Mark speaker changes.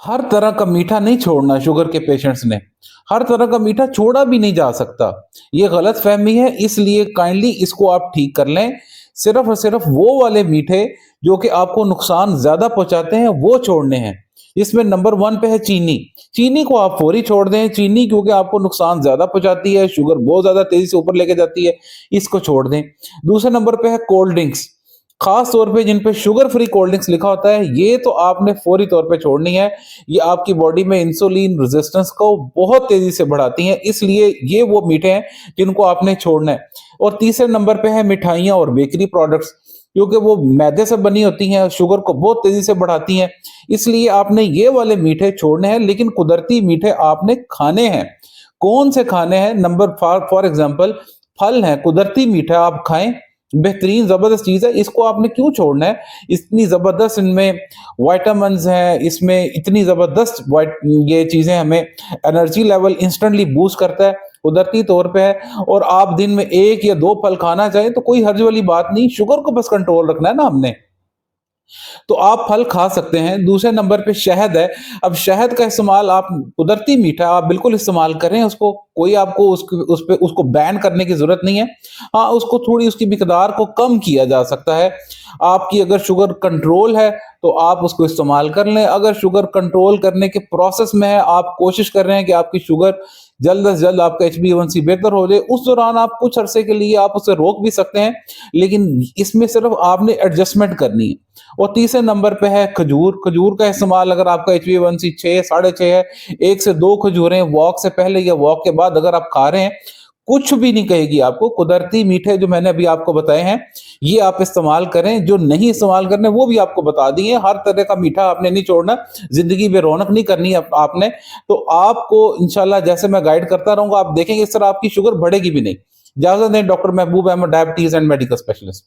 Speaker 1: हर तरह का मीठा नहीं छोड़ना शुगर के पेशेंट्स ने। हर तरह का मीठा छोड़ा भी नहीं जा सकता। ये गलतफ़हमी है, इसलिए काइंडली इसको आप ठीक कर लें। सिर्फ़ और सिर्फ़ वो वाले मीठे जो कि आपको नुकसान ज़्यादा पहुँचाते हैं, वो छोड़ने हैं। इसमें नंबर 1 पे है चीनी। चीनी को आप फ़ौरी छोड़ दें, चीनी क्योंकि आपको नुकसान ज़्यादा पहुँचाती है, शुगर बहुत ज़्यादा तेज़ी से ऊपर लेके जाती है, इसको छोड़ दें। दूसरे नंबर पे है कोल्ड ड्रिंक्स। खास तौर पे जिन पे शुगर फ्री कोल्ड ड्रिंक्स लिखा होता है, ये तो आपने फौरी तौर पे छोड़नी है। ये आपकी बॉडी में इंसुलिन रेजिस्टेंस को बहुत तेजी से बढ़ाती हैं, इसलिए ये वो मीठे हैं जिनको आपने छोड़ना है। और तीसरे नंबर पे है मिठाइयाँ और बेकरी प्रोडक्ट्स, क्योंकि वो मैदे से बनी होती हैं, शुगर को बहुत तेजी से बढ़ाती हैं, इसलिए आपने ये वाले मीठे छोड़ने हैं, लेकिन कुदरती मीठे आपने खाने हैं। कौन से खाने हैं? नंबर फॉर फॉर एग्जांपल फल हैं, कुदरती मीठा आप खाएं, बेहतरीन ज़बरदस्त चीज़ है, इसको आपने क्यों छोड़ना है? इतनी ज़बरदस्त इनमें विटामिन्स हैं, इसमें इतनी ज़बरदस्त वाइट ये चीज़ें हमें एनर्जी लेवल इंस्टेंटली बूस्ट करता है, कुदरती तौर पे है। और आप दिन में 1 या 2 फल खाना चाहें तो कोई हर्ज वाली बात नहीं, शुगर को बस कंट्रोल रखना है ना हमने। तो आप फल खा सकते हैं। दूसरे नंबर पे शहद है। अब शहद का इस्तेमाल आप कुदरती मीठा आप बिल्कुल इस्तेमाल करें उसको, कोई आपको उसको बैन करने की ज़रूरत नहीं है। हाँ, उसको थोड़ी उसकी मिकदार को कम किया जा सकता है। आपकी अगर शुगर कंट्रोल है, तो आप उसको इस्तेमाल कर लें। अगर शुगर कंट्रोल करने के प्रोसेस में है, आप कोशिश कर रहे हैं कि आपकी शुगर जल्द से जल्द आपका HbA1c बेहतर हो जाए, उस दौरान आप कुछ अरसे के लिए आप उसे रोक भी सकते हैं, लेकिन इसमें सिर्फ़ आपने एडजस्टमेंट करनी है। और तीसरे नंबर पे है खजूर। खजूर का इस्तेमाल अगर आपका HbA1c 6 साढ़े 6 है, 1 से 2 खजूरें वॉक से पहले या वॉक के बाद अगर आप खा रहे हैं, कुछ भी नहीं कहेगी आपको। कुदरती मीठे जो मैंने अभी आपको बताए हैं, ये आप इस्तेमाल करें। जो नहीं इस्तेमाल करने वो भी आपको बता दिए। हर तरह का मीठा आपने नहीं छोड़ना, ज़िंदगी में रौनक नहीं करनी आपने। तो आपको इंशाल्लाह जैसे मैं गाइड करता रहूँगा, आप देखेंगे इस तरह आपकी शुगर बढ़ेगी भी नहीं। इजाज़त दें, doctor Mahboob Ahmed, diabetes and medical specialist.